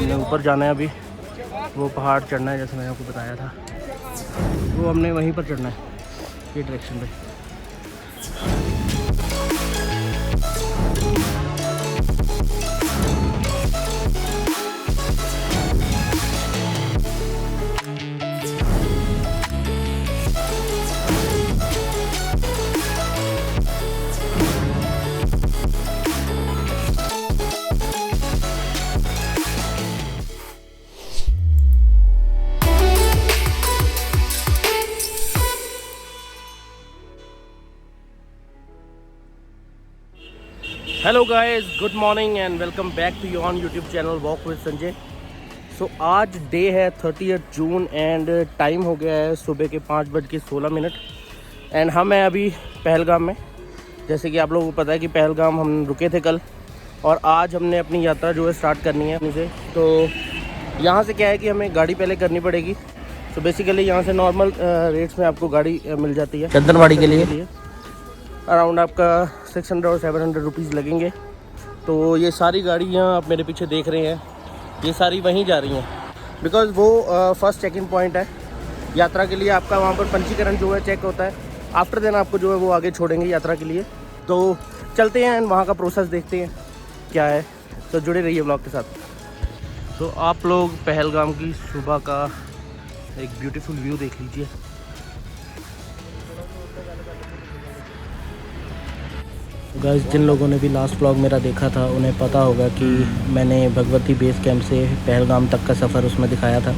हमने ऊपर जाना है अभी, वो पहाड़ चढ़ना है जैसे मैंने आपको बताया था, वो हमने वहीं पर चढ़ना है, ये डायरेक्शन पे। Hello guys, good morning and welcome back to your on YouTube channel walk with Sanjay. So आज डे है 30 जून एंड टाइम हो गया है सुबह के 5:16 एंड हम हैं अभी पहलगाम में। जैसे कि आप लोगों को पता है कि पहलगाम हम रुके थे कल, और आज हमने अपनी यात्रा जो है स्टार्ट करनी है अपनी से। तो यहाँ से क्या है कि हमें गाड़ी पहले करनी पड़ेगी। तो बेसिकली यहाँ से नॉर्मल रेट्स में आपको गाड़ी मिल जाती है चंदनवाड़ी के लिए। अराउंड आपका 600 और 700 रुपीज़ लगेंगे। तो ये सारी गाड़ियाँ आप मेरे पीछे देख रहे हैं, ये सारी वहीं जा रही हैं, बिकॉज़ वो फर्स्ट चेक इन पॉइंट है यात्रा के लिए। आपका वहाँ पर पंजीकरण जो है चेक होता है, आफ्टर देन आपको जो है वो आगे छोड़ेंगे यात्रा के लिए। तो चलते हैं वहाँ का प्रोसेस देखते हैं क्या है। तो जुड़े रहिए ब्लॉग के साथ। तो आप लोग पहलगाम की सुबह का एक ब्यूटीफुल व्यू देख लीजिए। गाइस, जिन लोगों ने भी लास्ट व्लॉग मेरा देखा था उन्हें पता होगा कि मैंने भगवती बेस कैंप से पहलगाम तक का सफ़र उसमें दिखाया था।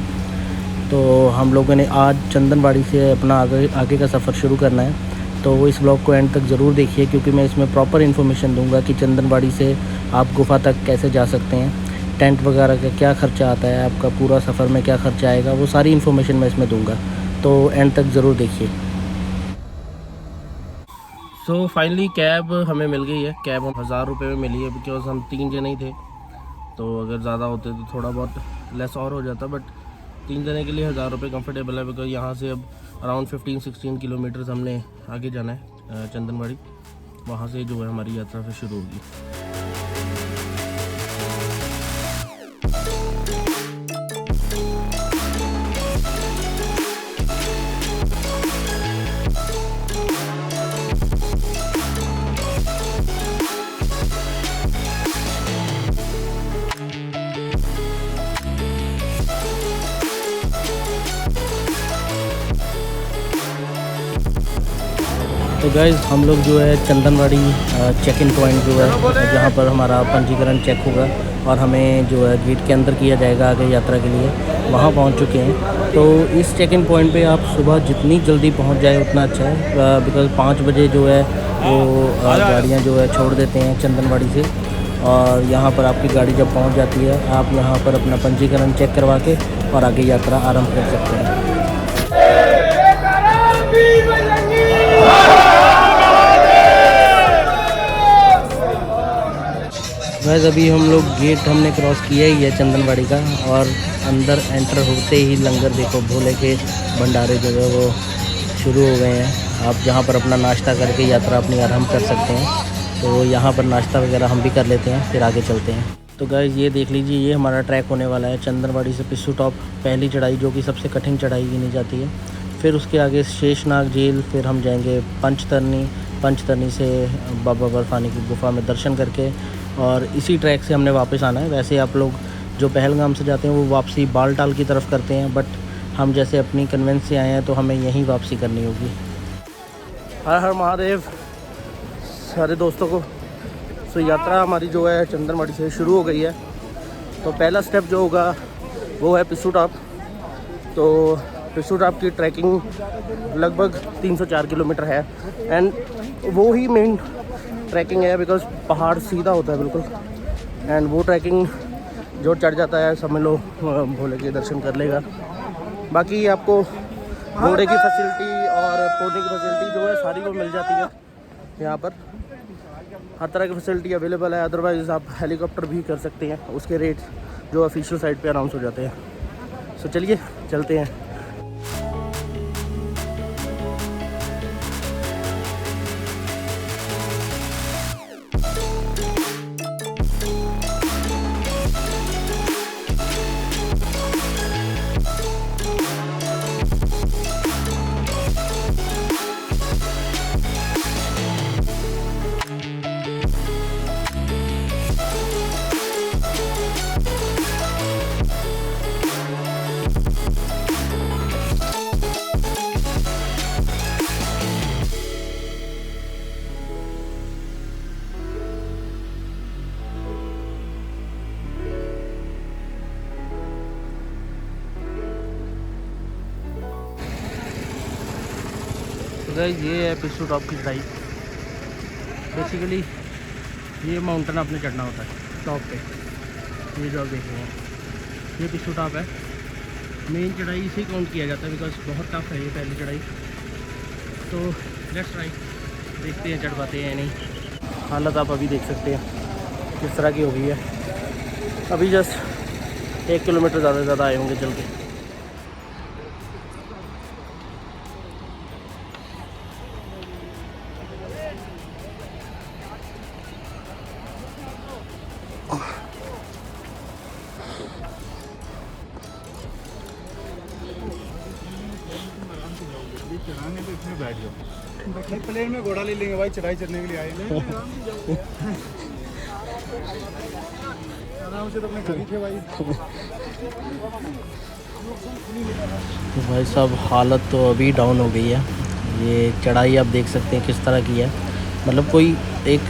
तो हम लोगों ने आज चंदनवाड़ी से अपना आगे का सफ़र शुरू करना है। तो इस व्लॉग को एंड तक ज़रूर देखिए, क्योंकि मैं इसमें प्रॉपर इन्फॉर्मेशन दूंगा कि चंदनवाड़ी से आप गुफा तक कैसे जा सकते हैं, टेंट वगैरह का क्या ख़र्चा आता है, आपका पूरा सफ़र में क्या ख़र्चा आएगा, वो सारी इन्फॉर्मेशन मैं इसमें दूँगा। तो एंड तक ज़रूर देखिए। सो फाइनली कैब हमें मिल गई है। कैब हम 1000 रुपये में मिली है, बिकॉज हम 3 जने ही थे। तो अगर ज़्यादा होते तो थोड़ा बहुत लेस और हो जाता, बट 3 जने के लिए 1000 रुपये कम्फर्टेबल है। बिकॉज यहाँ से अब अराउंड 15-16 किलोमीटर्स हमने आगे जाना है चंदनवाड़ी। वहाँ से जो है हमारी यात्रा फिर शुरू होगी। तो गाइज़, हम लोग जो है चंदनवाड़ी चेक इन पॉइंट जो है जहाँ पर हमारा पंजीकरण चेक होगा और हमें जो है गेट के अंदर किया जाएगा आगे यात्रा के लिए, वहाँ पहुँच चुके हैं। तो इस चेक इन पॉइंट पे आप सुबह जितनी जल्दी पहुँच जाए उतना अच्छा है, बिकॉज़ 5 बजे जो है वो गाड़ियाँ जो है छोड़ देते हैं चंदनवाड़ी से। और यहाँ पर आपकी गाड़ी जब पहुँच जाती है, आप यहाँ पर अपना पंजीकरण चेक करवा के और आगे यात्रा आरम्भ कर सकते हैं। वैसे अभी हम लोग गेट हमने क्रॉस किया ही है चंदनवाड़ी का, और अंदर एंटर होते ही लंगर देखो, भोले के भंडारे जो है वो शुरू हो गए हैं। आप जहां पर अपना नाश्ता करके यात्रा अपनी आरंभ कर सकते हैं। तो यहां पर नाश्ता वगैरह हम भी कर लेते हैं, फिर आगे चलते हैं। तो गाइस, ये देख लीजिए, ये हमारा ट्रैक होने वाला है चंदनवाड़ी से पिस्सू टॉप, पहली चढ़ाई जो कि सबसे कठिन चढ़ाई गिनी जाती है। फिर उसके आगे शेषनाग झील, फिर हम जाएंगे पंचतरनी से बाबा बर्फानी की गुफा में दर्शन करके, और इसी ट्रैक से हमने वापस आना है। वैसे आप लोग जो पहलगाम से जाते हैं वो वापसी बालटाल की तरफ करते हैं, बट हम जैसे अपनी कन्वेंस से आए हैं तो हमें यहीं वापसी करनी होगी। हर हर महादेव सारे दोस्तों को। सो यात्रा हमारी जो है चंदनवाड़ी से शुरू हो गई है। तो पहला स्टेप जो होगा वो है पिस्सू टॉप। तो पिस्सू टॉप की ट्रैकिंग लगभग 304 किलोमीटर है, एंड वो ही मेन ट्रैकिंग है, बिकॉज पहाड़ सीधा होता है बिल्कुल। एंड वो ट्रैकिंग जो चढ़ जाता है, समझ लो भोले के दर्शन कर लेगा। बाकी आपको घोड़े की फैसिलिटी और पौने की फैसिलिटी जो है सारी वो मिल जाती है यहाँ पर। हर तरह की फैसिलिटी अवेलेबल है। अदरवाइज़ आप हेलीकॉप्टर भी कर सकते हैं, उसके रेट जो ऑफिशियल साइट पे अनाउंस हो जाते हैं। सो चलिए चलते हैं। तो गाइस ये है पिस्सू टॉप की चढ़ाई। बेसिकली ये माउंटेन आपने चढ़ना होता है टॉप पे। ये जो आप देख रहे हैं ये पिस्सू टॉप है। मेन चढ़ाई इसे काउंट किया जाता है बिकॉज बहुत टफ है ये पहली चढ़ाई। तो लेट्स ट्राई, देखते हैं चढ़ पाते हैं या नहीं। हालत आप अभी देख सकते हैं किस तरह की हो गई है। अभी जस्ट 1 किलोमीटर ज़्यादा से ज़्यादा आए होंगे चल के। चढ़ाने पे इसमें बैठ जाओ, प्लेन में घोड़ा ले लेंगे भाई, चढ़ाई चढ़ने के लिए आए हैं। आराम से तो अपने घर ही थे भाई। तो भाई साहब हालत तो अभी डाउन हो गई है। ये चढ़ाई आप देख सकते हैं किस तरह की है। मतलब कोई एक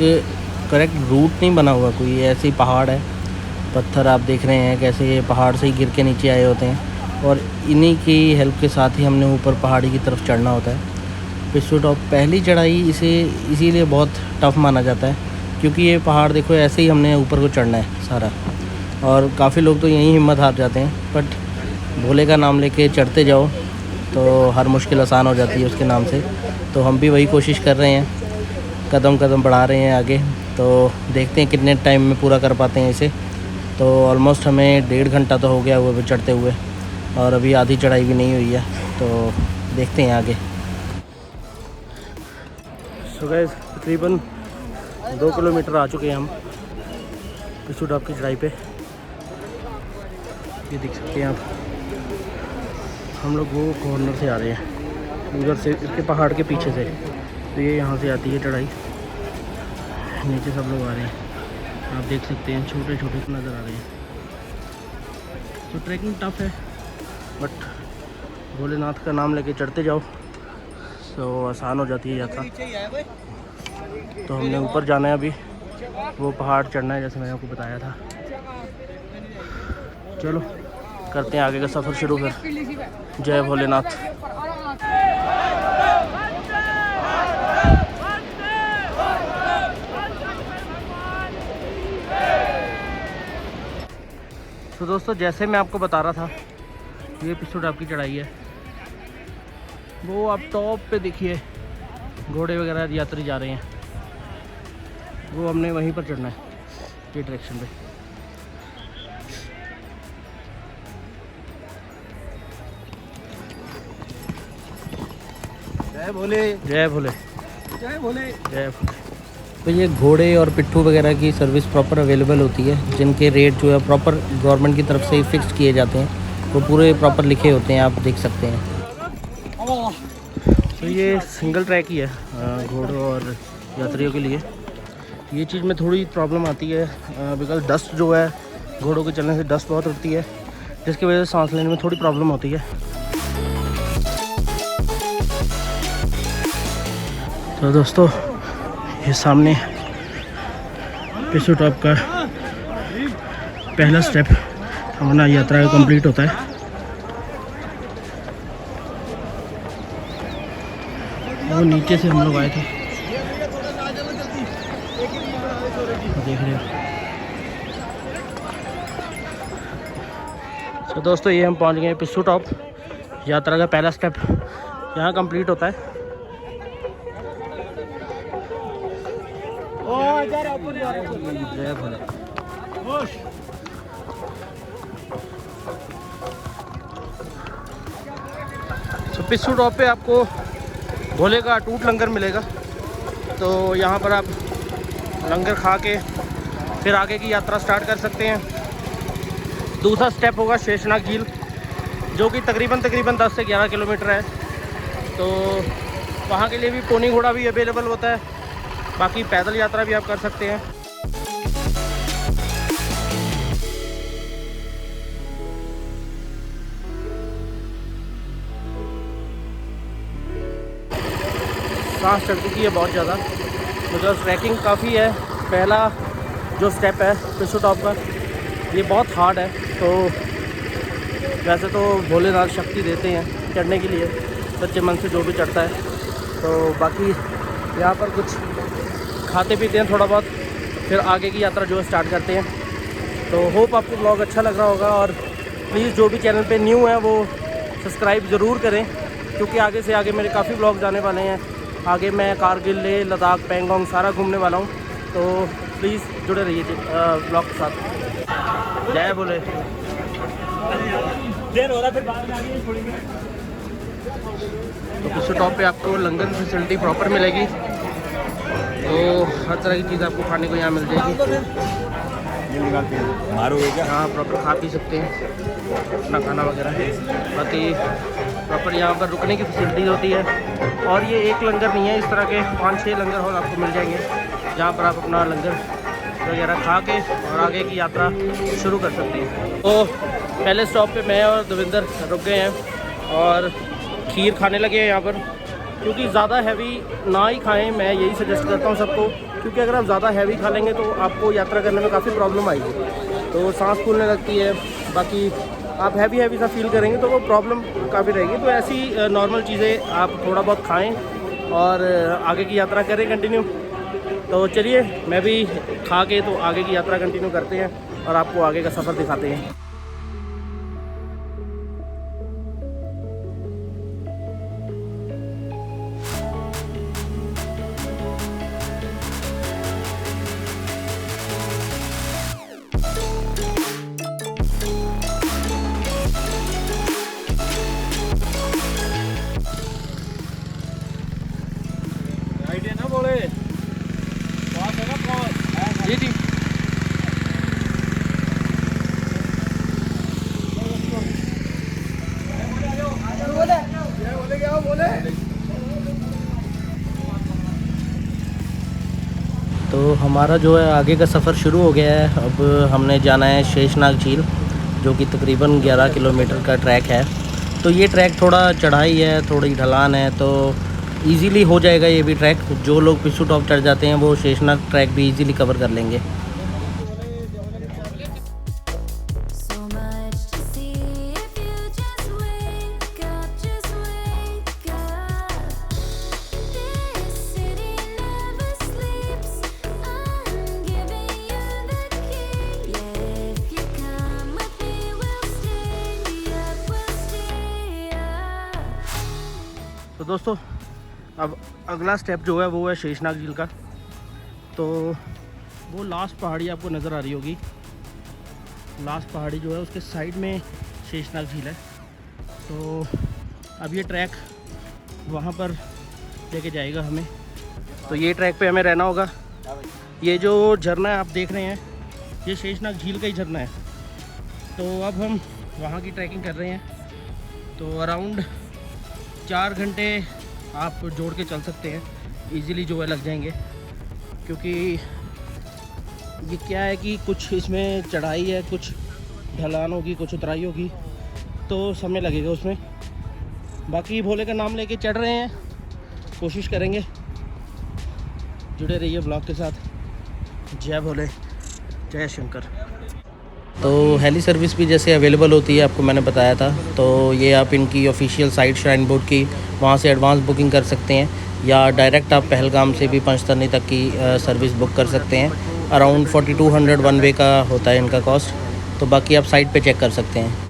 करेक्ट रूट नहीं बना हुआ, कोई ऐसे ही पहाड़ है, पत्थर आप देख रहे हैं कैसे ये पहाड़ से ही गिर के नीचे आए होते हैं और इन्हीं की हेल्प के साथ ही हमने ऊपर पहाड़ी की तरफ चढ़ना होता है। पिस्सू टॉप पहली चढ़ाई इसे इसीलिए बहुत टफ़ माना जाता है क्योंकि ये पहाड़ देखो ऐसे ही हमने ऊपर को चढ़ना है सारा। और काफ़ी लोग तो यहीं हिम्मत हार जाते हैं, बट भोले का नाम लेके चढ़ते जाओ तो हर मुश्किल आसान हो जाती है उसके नाम से। तो हम भी वही कोशिश कर रहे हैं, कदम कदम बढ़ा रहे हैं आगे। तो देखते हैं कितने टाइम में पूरा कर पाते हैं इसे। तो ऑलमोस्ट हमें 1.5 घंटा तो हो गया हुआ चढ़ते हुए और अभी आधी चढ़ाई भी नहीं हुई है, तो देखते हैं आगे। सो गाइस तकरीबन 2 किलोमीटर आ चुके हैं हम पिस्सू टॉप की चढ़ाई पे। ये देख सकते हैं आप, हम लोग वो कॉर्नर से आ रहे हैं उधर से, इसके पहाड़ के पीछे से। तो ये यहाँ से आती है चढ़ाई, नीचे सब लोग आ रहे हैं, आप देख सकते हैं छोटे छोटे नज़र आ रहे हैं। तो ट्रैकिंग टफ है बट भोलेनाथ का नाम लेके चढ़ते जाओ तो आसान हो जाती है यात्रा। तो हमने ऊपर जाना है, अभी वो पहाड़ चढ़ना है जैसे मैंने आपको बताया था। चलो करते हैं आगे का सफ़र शुरू। फिर जय भोलेनाथ। तो दोस्तों जैसे मैं आपको बता रहा था ये पिस्सू टॉप की चढ़ाई है। वो आप टॉप पे देखिए घोड़े वगैरह यात्री जा रहे हैं, वो हमने वहीं पर चढ़ना है ये डायरेक्शन पे। जय भोले, जय भोले, जय भोले, जय भोले। तो ये घोड़े और पिट्ठू वगैरह की सर्विस प्रॉपर अवेलेबल होती है, जिनके रेट जो है प्रॉपर गवर्नमेंट की तरफ से ही फिक्स किए जाते हैं। वो पूरे प्रॉपर लिखे होते हैं, आप देख सकते हैं। तो ये सिंगल ट्रैक ही है घोड़ों और यात्रियों के लिए। ये चीज़ में थोड़ी प्रॉब्लम आती है बिकॉज डस्ट जो है घोड़ों के चलने से डस्ट बहुत उठती है, जिसकी वजह से सांस लेने में थोड़ी प्रॉब्लम होती है। तो दोस्तों ये सामने पिस्सू टॉप का पहला स्टेप हमारा यात्रा का कंप्लीट होता है। वो नीचे से हम लोग आए थे, देख रहे हो। तो दोस्तों ये हम पहुंच गए पिस्सू टॉप। यात्रा का पहला स्टेप यहाँ कंप्लीट होता है। जय भोले। तो पिस्सू टॉप पे आपको भोले का अटूट लंगर मिलेगा। तो यहाँ पर आप लंगर खा के फिर आगे की यात्रा स्टार्ट कर सकते हैं। दूसरा स्टेप होगा शेषनाग झील, जो कि तकरीबन 10 से 11 किलोमीटर है। तो वहाँ के लिए भी पोनी घोड़ा भी अवेलेबल होता है, बाकी पैदल यात्रा भी आप कर सकते हैं। सांस चढ़ चुकी है बहुत ज़्यादा, मतलब ट्रैकिंग काफ़ी है। पहला जो स्टेप है पिस्सू टॉप का ये बहुत हार्ड है। तो वैसे तो भोलेनाथ शक्ति देते हैं चढ़ने के लिए, सच्चे मन से जो भी चढ़ता है। तो बाकी यहाँ पर कुछ खाते पीते हैं थोड़ा बहुत, फिर आगे की यात्रा जो है स्टार्ट करते हैं। तो होप आपको ब्लॉग अच्छा लग रहा होगा, और प्लीज़ जो भी चैनल पे न्यू है वो सब्सक्राइब ज़रूर करें, क्योंकि आगे से आगे मेरे काफ़ी ब्लॉग्स आने वाले हैं। आगे मैं कारगिल, लेह लद्दाख, पैंगोंग सारा घूमने वाला हूँ, तो प्लीज़ जुड़े रहिए ब्लॉग के साथ। जय बोले। देर हो रहा, फिर बाद में आगे छोड़ेंगे। तो कुछ टॉप पे आपको लंगर फैसिलिटी प्रॉपर मिलेगी, तो हर तरह की चीज़ आपको खाने को यहाँ मिल जाएगी। हाँ, प्रॉपर खा पी सकते हैं अपना खाना वगैरह। बाकी प्रॉपर यहाँ पर रुकने की फैसिलिटी होती है, और ये एक लंगर नहीं है, इस तरह के 5-6 लंगर हॉल आपको मिल जाएंगे, जहाँ पर आप अपना लंगर वगैरह खा के और आगे की यात्रा शुरू कर सकते हैं। तो पहले स्टॉप पे मैं और देविंदर रुक गए हैं और खीर खाने लगे हैं यहाँ पर, क्योंकि ज़्यादा हैवी ना ही खाएं, मैं यही सजेस्ट करता हूँ सबको, क्योंकि अगर आप ज़्यादा हैवी खा लेंगे तो आपको यात्रा करने में काफ़ी प्रॉब्लम आएगी, तो सांस फूलने लगती है। बाकी आप हैवी सा फील करेंगे तो वो प्रॉब्लम काफ़ी रहेगी। तो ऐसी नॉर्मल चीज़ें आप थोड़ा बहुत खाएं और आगे की यात्रा करें कंटिन्यू। तो चलिए मैं भी खा के तो आगे की यात्रा कंटिन्यू करते हैं और आपको आगे का सफ़र दिखाते हैं। जी जी, तो हमारा जो है आगे का सफ़र शुरू हो गया है। अब हमने जाना है शेषनाग झील, जो कि तकरीबन 11 किलोमीटर का ट्रैक है। तो ये ट्रैक थोड़ा चढ़ाई है, थोड़ी ढलान है, तो इजीली हो जाएगा ये भी ट्रैक। जो लोग पिछू टॉप चढ़ जाते हैं वो शेषनाग ट्रैक भी इजीली कवर कर लेंगे। तो दोस्तों, अब अगला स्टेप जो है वो है शेषनाग झील का। तो वो लास्ट पहाड़ी आपको नज़र आ रही होगी, लास्ट पहाड़ी जो है उसके साइड में शेषनाग झील है। तो अब ये ट्रैक वहाँ पर लेके जाएगा हमें, तो ये ट्रैक पे हमें रहना होगा। ये जो झरना है आप देख रहे हैं, ये शेषनाग झील का ही झरना है। तो अब हम वहाँ की ट्रैकिंग कर रहे हैं, तो अराउंड 4 घंटे आप जोड़ के चल सकते हैं, इजीली जो है लग जाएंगे। क्योंकि ये क्या है कि कुछ इसमें चढ़ाई है, कुछ ढलान होगी, कुछ उतराई होगी, तो समय लगेगा उसमें। बाकी भोले का नाम लेके चढ़ रहे हैं, कोशिश करेंगे। जुड़े रहिए ब्लॉग के साथ। जय भोले, जय शंकर। तो हेली सर्विस भी जैसे अवेलेबल होती है, आपको मैंने बताया था। तो ये आप इनकी ऑफिशियल साइट श्राइन बोर्ड की, वहाँ से एडवांस बुकिंग कर सकते हैं, या डायरेक्ट आप पहलगाम से भी पंचतरनी तक की सर्विस बुक कर सकते हैं। अराउंड 4200 वन वे का होता है इनका कॉस्ट। तो बाकी आप साइट पे चेक कर सकते हैं।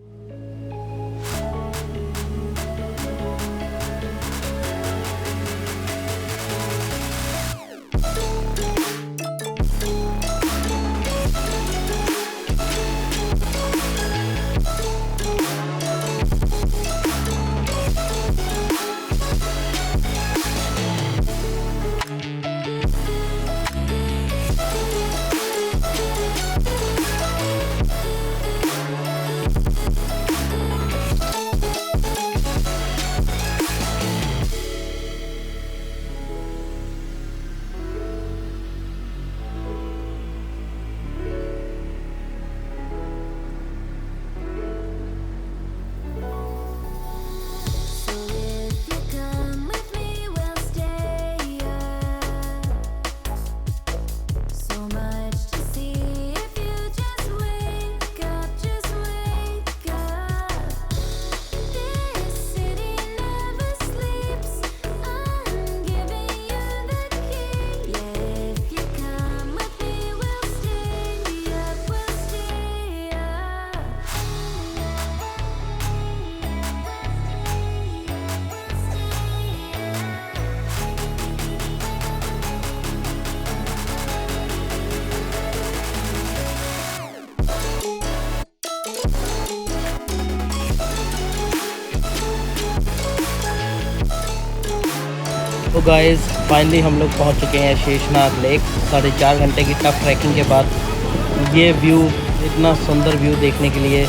तो गाइस फाइनली हम लोग पहुंच चुके हैं शेषनाग लेक। 4.5 घंटे की टफ ट्रैकिंग के बाद ये व्यू, इतना सुंदर व्यू देखने के लिए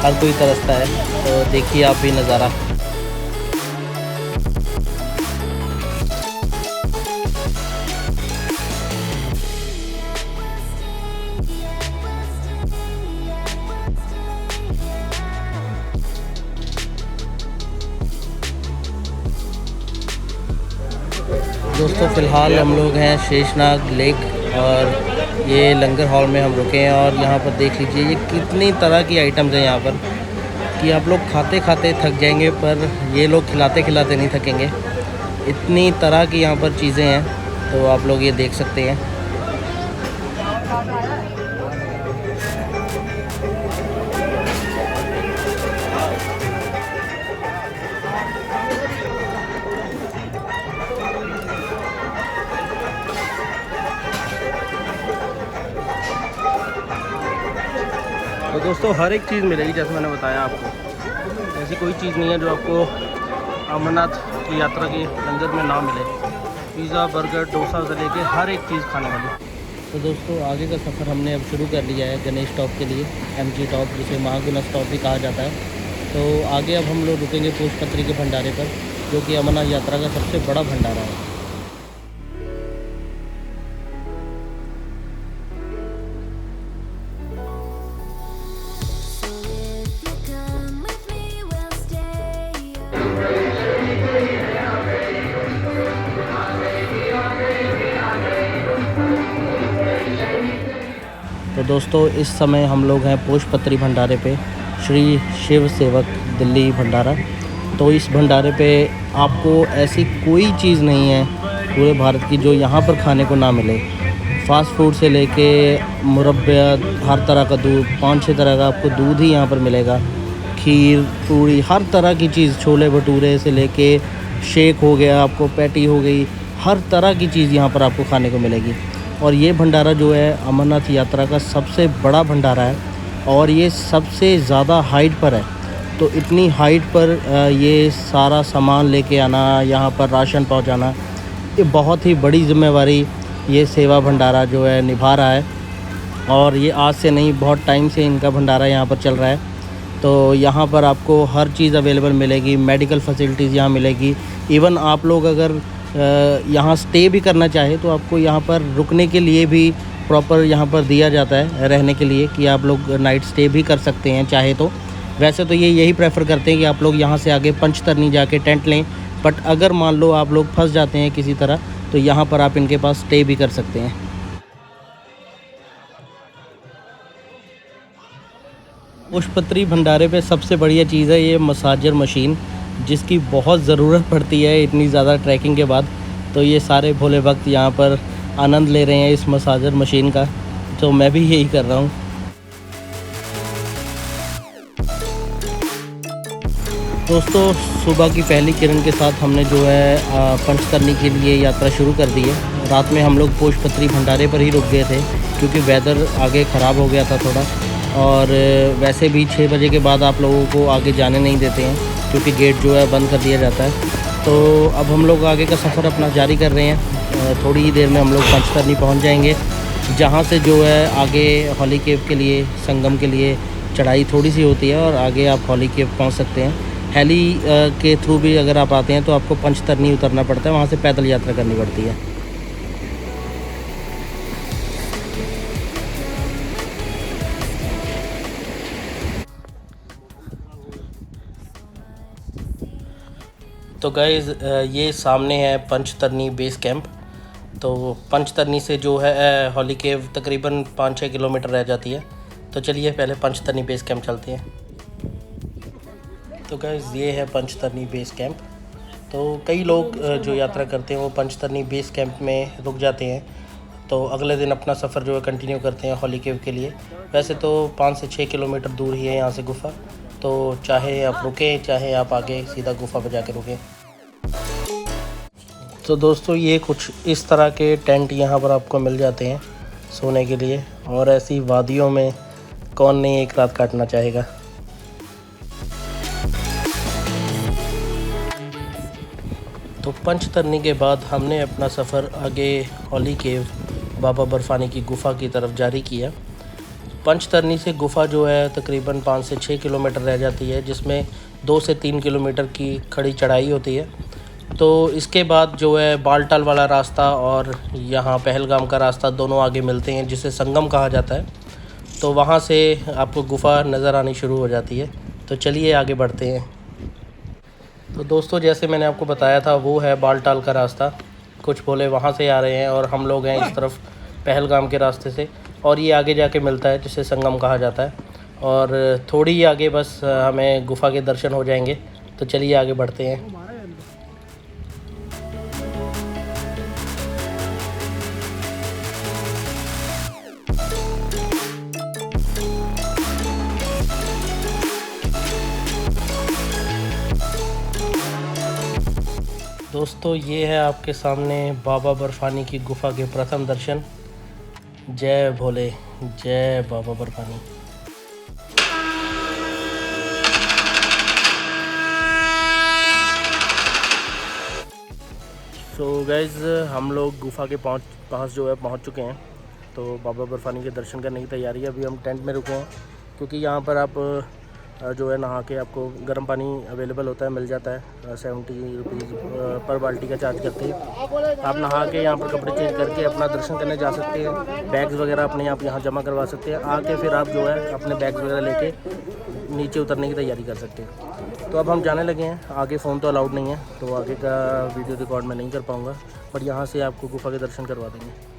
हर कोई तरसता है। तो देखिए आप भी नज़ारा। दोस्तों फ़िलहाल हम लोग हैं शेषनाग लेक और ये लंगर हॉल में हम रुके हैं। और यहाँ पर देख लीजिए ये कितनी तरह की आइटम्स हैं यहाँ पर कि आप लोग खाते खाते थक जाएंगे, पर ये लोग खिलाते खिलाते नहीं थकेंगे। इतनी तरह की यहाँ पर चीज़ें हैं, तो आप लोग ये देख सकते हैं। तो दोस्तों हर एक चीज़ मिलेगी, जैसे मैंने बताया आपको। ऐसी कोई चीज़ नहीं है जो आपको अमरनाथ की यात्रा की लंगर में ना मिले। पिज़्ज़ा, बर्गर, डोसा से लेके हर एक चीज़ खाने वाली। तो दोस्तों आगे का सफ़र हमने अब शुरू कर लिया है गणेश टॉप के लिए, MG टॉप, जिसे महागुना टॉप भी कहा जाता है। तो आगे अब हम लोग रुकेंगे पुष्पत्री के भंडारे पर, जो कि अमरनाथ यात्रा का सबसे बड़ा भंडारा है। तो दोस्तों इस समय हम लोग हैं पुष्पत्री भंडारे पे, श्री शिव सेवक दिल्ली भंडारा। तो इस भंडारे पे आपको ऐसी कोई चीज़ नहीं है पूरे भारत की जो यहाँ पर खाने को ना मिले। फ़ास्ट फूड से लेके मुरब्बा, हर तरह का दूध, 5-6 तरह का आपको दूध ही यहाँ पर मिलेगा। खीर, पूरी, हर तरह की चीज़, छोले भटूरे से लेके शेक हो गया, आपको पैटी हो गई, हर तरह की चीज़ यहाँ पर आपको खाने को मिलेगी। और ये भंडारा जो है अमरनाथ यात्रा का सबसे बड़ा भंडारा है और ये सबसे ज़्यादा हाइट पर है। तो इतनी हाइट पर ये सारा सामान लेके आना, यहाँ पर राशन पहुँचाना, ये बहुत ही बड़ी ज़िम्मेवारी ये सेवा भंडारा जो है निभा रहा है। और ये आज से नहीं, बहुत टाइम से इनका भंडारा यहाँ पर चल रहा है। तो यहाँ पर आपको हर चीज़ अवेलेबल मिलेगी, मेडिकल फैसिलिटीज़ यहाँ मिलेगी। इवन आप लोग अगर यहाँ स्टे भी करना चाहे तो आपको यहाँ पर रुकने के लिए भी प्रॉपर यहाँ पर दिया जाता है रहने के लिए, कि आप लोग नाइट स्टे भी कर सकते हैं चाहे तो। वैसे तो ये यही प्रेफर करते हैं कि आप लोग यहाँ से आगे पंचतरनी जाके टेंट लें, बट अगर मान लो आप लोग फंस जाते हैं किसी तरह तो यहाँ पर आप इनके पास स्टे भी कर सकते हैं। पुष्पत्री भंडारे पे सबसे बढ़िया चीज़ है ये मसाजर मशीन, जिसकी बहुत ज़रूरत पड़ती है इतनी ज़्यादा ट्रैकिंग के बाद। तो ये सारे भोले भक्त यहाँ पर आनंद ले रहे हैं इस मसाजर मशीन का, तो मैं भी यही कर रहा हूँ। दोस्तों सुबह की पहली किरण के साथ हमने जो है पंचतरनी के लिए यात्रा शुरू कर दी है। रात में हम लोग पुष्पत्री भंडारे पर ही रुक गए थे क्योंकि वेदर आगे ख़राब हो गया था थोड़ा, और वैसे भी 6 बजे के बाद आप लोगों को आगे जाने नहीं देते हैं क्योंकि गेट जो है बंद कर दिया जाता है। तो अब हम लोग आगे का सफ़र अपना जारी कर रहे हैं। थोड़ी ही देर में हम लोग पंचतरनी पहुंच जाएंगे, जहां से जो है आगे हॉली केव के लिए, संगम के लिए चढ़ाई थोड़ी सी होती है और आगे आप हॉली केव पहुंच सकते हैं। हेली के थ्रू भी अगर आप आते हैं तो आपको पंचतरनी उतरना पड़ता है, वहाँ से पैदल यात्रा करनी पड़ती है। तो गाइज़ ये सामने है पंचतरनी बेस कैंप। तो पंचतरनी से जो है हॉली केव तकरीबन 5-6 किलोमीटर रह जाती है। तो चलिए पहले पंचतरनी बेस कैंप चलते हैं। तो गाइज़ ये है पंचतरनी बेस कैंप। तो कई लोग जो यात्रा करते हैं वो पंचतरनी बेस कैंप में रुक जाते हैं, तो अगले दिन अपना सफ़र जो है कंटिन्यू करते हैं हॉली केव के लिए। वैसे तो 5 से 6 किलोमीटर दूर ही है यहाँ से गुफ़ा, तो चाहे आप रुकें चाहे आप आगे सीधा गुफ़ा पर जाके रुकें। तो दोस्तों ये कुछ इस तरह के टेंट यहाँ पर आपको मिल जाते हैं सोने के लिए, और ऐसी वादियों में कौन नहीं एक रात काटना चाहेगा। तो पंचतरनी के बाद हमने अपना सफ़र आगे हॉली केव बाबा बर्फानी की गुफ़ा की तरफ जारी किया। पंचतरनी से गुफ़ा जो है तकरीबन 5 से 6 किलोमीटर रह जाती है, जिसमें 2 से 3 किलोमीटर की खड़ी चढ़ाई होती है। तो इसके बाद जो है बालटाल वाला रास्ता और यहाँ पहलगाम का रास्ता दोनों आगे मिलते हैं, जिसे संगम कहा जाता है। तो वहाँ से आपको गुफ़ा नज़र आनी शुरू हो जाती है। तो चलिए आगे बढ़ते हैं। तो दोस्तों, जैसे मैंने आपको बताया था, वो है बालटाल का रास्ता। कुछ भोले वहाँ से आ रहे हैं और हम लोग हैं इस तरफ पहलगाम के रास्ते से, और ये आगे जाके मिलता है जिसे संगम कहा जाता है। और थोड़ी ही आगे बस हमें गुफ़ा के दर्शन हो जाएंगे। तो चलिए आगे बढ़ते हैं। दोस्तों, ये है आपके सामने बाबा बर्फानी की गुफ़ा के प्रथम दर्शन। जय भोले, जय बाबा बर्फानी। सो गाइज़, हम लोग गुफ़ा के पास जो है पहुंच चुके हैं। तो बाबा बर्फानी के दर्शन करने की तैयारी है। अभी हम टेंट में रुके हैं, क्योंकि यहाँ पर आप जो है नहा के आपको गर्म पानी अवेलेबल होता है, मिल जाता है। 70 रुपीज़ पर बाल्टी का चार्ज करते हैं। आप नहा के यहाँ पर कपड़े चेंज करके अपना दर्शन करने जा सकते हैं। बैग्स वगैरह अपने आप यहाँ जमा करवा सकते हैं। आके फिर आप जो है अपने बैग्स वगैरह लेके नीचे उतरने की तैयारी कर सकते हैं। तो अब हम जाने लगे हैं। आगे फ़ोन तो अलाउड नहीं है, तो आगे का वीडियो रिकॉर्ड मैं नहीं कर पाऊँगा, पर यहाँ से आपको गुफ़ा के दर्शन करवा देंगे।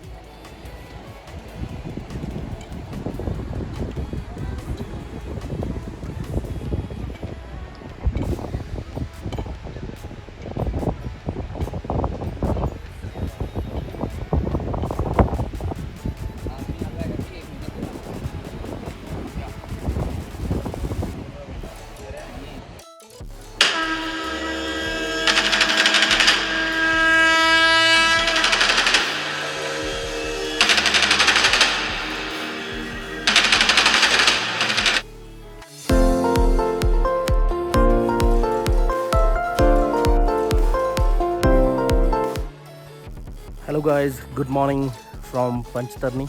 Hello guys, good morning from Panchtarni.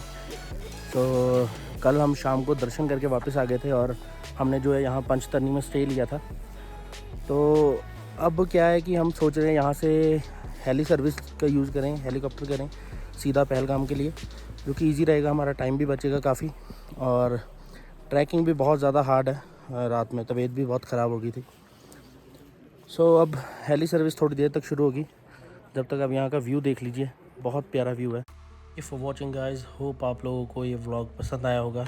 तो कल हम शाम को दर्शन करके वापस आ गए थे और हमने जो है यहाँ पंचतरनी में स्टे लिया था। तो अब क्या है कि हम सोच रहे हैं यहाँ से हेली सर्विस का यूज़ करें, हेलीकॉप्टर करें सीधा पहलगाम के लिए, जो कि ईज़ी रहेगा, हमारा टाइम भी बचेगा काफ़ी। और ट्रैकिंग भी बहुत ज़्यादा हार्ड है, रात में तबीयत भी बहुत ख़राब हो गई थी। सो अब हेली सर्विस थोड़ी देर तक शुरू होगी, जब तक आप यहाँ का व्यू देख लीजिए। बहुत प्यारा व्यू है। फॉर वॉचिंग गाइज, होप आप लोगों को ये व्लॉग पसंद आया होगा।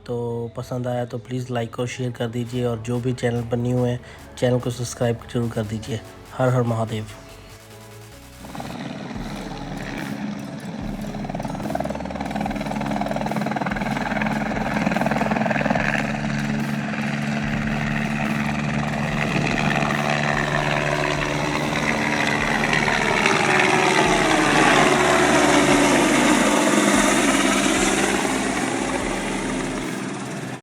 तो पसंद आया तो प्लीज़ लाइक और शेयर कर दीजिए, और जो भी चैनल पर न्यू है चैनल को सब्सक्राइब जरूर कर दीजिए। हर हर महादेव।